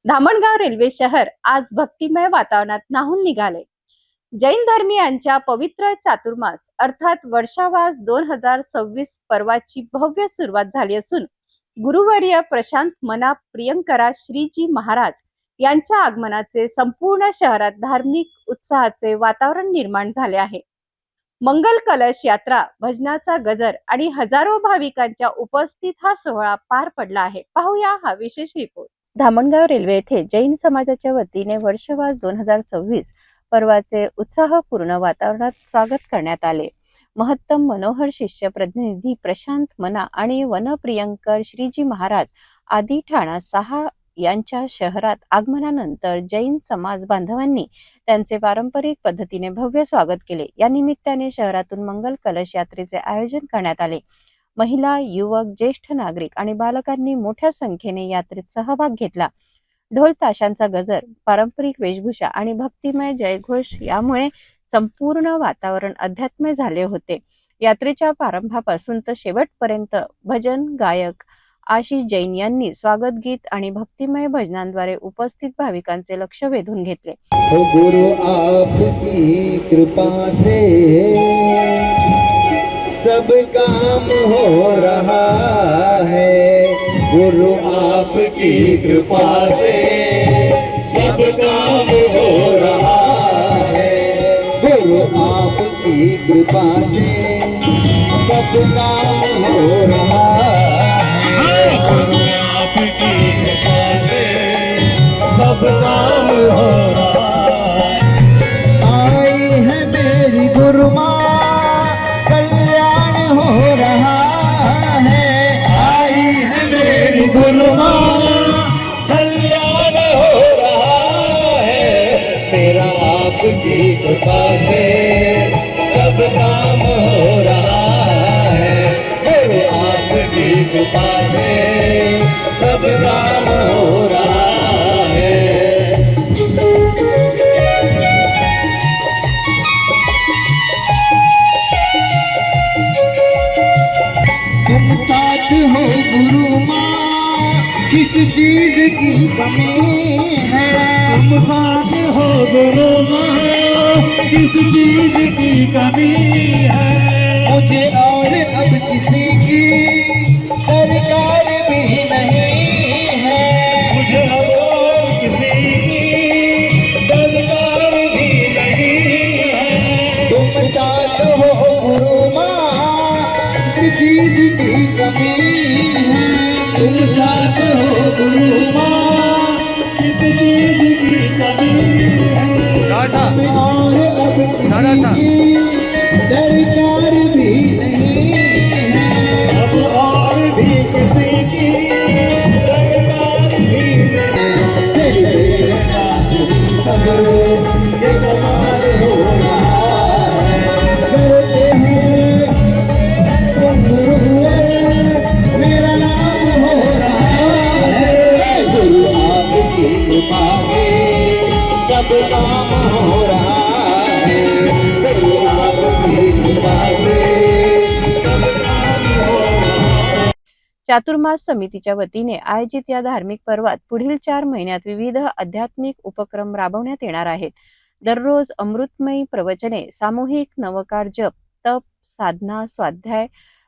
Dhamangaon railway शहर आज भक्तिमय वातावरणात न्हाऊन निघाले। जैन धर्मीयांच्या पवित्र चातुर्मास अर्थात वर्षावास 2026 पर्वाची भव्य सुरुवात झाली असून गुरुवर्य प्रशांत मना प्रियंकरा श्रीजी महाराज यांच्या आगमनाचे संपूर्ण शहरात धार्मिक उत्साहाचे वातावरण निर्माण झाले आहे। मंगल कलश यात्रा, भजनाचा गजर आणि हजारो भाविकांच्या उपस्थित हा सोहळा पार पडला आहे। पाहूया हा विशेष रिपोर्ट। धामणगाव रेल्वे येथे जैन समाजाच्या वतीने वर्षवास 2026 पर्वाचे उत्साहपूर्ण वातावरणात स्वागत करण्यात आले। महत्तम मनोहर शिष्य प्रतिनिधी प्रशांत मना आणि वनप्रियंकर श्रीजी महाराज आदी ठाणा 6 यांच्या शहरात आगमनानंतर जैन समाज बांधवांनी त्यांचे पारंपरिक पद्धतीने भव्य स्वागत केले। या निमित्ताने शहरातून मंगल कलश यात्रेचे आयोजन करण्यात आले। महिला, युवक, ज्येष्ठ नागरिक आणि बालकांनी मोठ्या संख्येने यात्रेत सहभाग घेतला। ढोल ताशांचा गजर, पारंपरिक वेशभूषा आणि भक्तिमय जयघोष यामुळे संपूर्ण वातावरण अध्यात्मय झाले होते। यात्रेच्या प्रारंभापासून तर शेवटपर्यंत भजन गायक आशिष जैन यांनी स्वागत गीत आणि भक्तिमय भजनांद्वारे उपस्थित भाविकांचे लक्ष वेधून घेतले। गुरु आपकी कृपा से सब काम हो रहा है। गुरु आपकी कृपा से सब काम हो रहा है। गुरु आपकी कृपा से सब काम हो रहा है। गुरु आपकी कृपा से सब काम हो रहा है। आई है मेरी गुरु माँ, हो रहा है। आई है मेरी गुरु माँ, कल्याण हो रहा है। तेरा आपकी कृपा से सब काम हो रहा है। गुरु आपकी कृपा से सब काम हो रहा है। तुम साथ हो गुरु माँ, किस चीज की कमी है। तुम साथ हो गुरु माँ, किस चीज की कमी है। मुझे और अब किसी की दरकार भी नहीं है। मुझे और किसी की दरकार भी नहीं है। तुम साथ हो गुरु माँ, चीज की कमी है। तुम साथ हो गुरु माँ, किस चीज की कमी है। और अब किसी की दरकार भी नहीं है। अब और भी किसी की दरकार भी नहीं है। ये कमाल हो रहा है। करते हैं मेरा नाम हो रहा है। गुरु आपकी कृपा से सब काम हो रहा है। गुरु आपकी कृपा से सब काम हो रहा है। चातुर्मास समितीच्या वतीने आयोजित या धार्मिक पर्वात पुढील 4 महिन्यात विविध आध्यात्मिक उपक्रम राबवण्यात येणार आहेत। दररोज अमृतमयी प्रवचने, सामूहिक नवकार जप, तप, साधना, स्वाध्याय,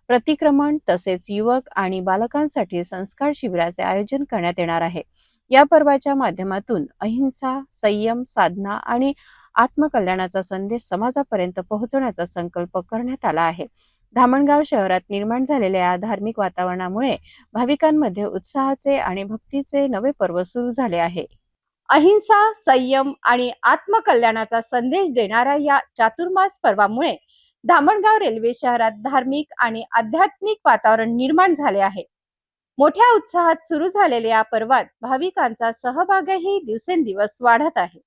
प्रतिक्रमण तसेच युवक आणि बालकांसाठी संस्कार शिबिराचे आयोजन करण्यात येणार आहे। या पर्वाच्या माध्यमातून अहिंसा, संयम, साधना आणि आत्मकल्याणाचा संदेश समाजापर्यंत पोहोचवण्याचा संकल्प करण्यात आला आहे। धामणगाव शहरात निर्माण झालेल्या या धार्मिक वातावरणामुळे भाविकांमध्ये उत्साहाचे आणि भक्तीचे नवे पर्व सुरू झाले आहे। अहिंसा, संयम आणि आत्मकल्याणाचा संदेश देणाऱ्या या चातुर्मास पर्वामुळे धामणगाव रेल्वे शहरात धार्मिक आणि आध्यात्मिक वातावरण निर्माण झाले आहे। मोठ्या उत्साहात सुरू झालेल्या या पर्वात भाविकांचा सहभागही दिवसेंदिवस वाढत आहे।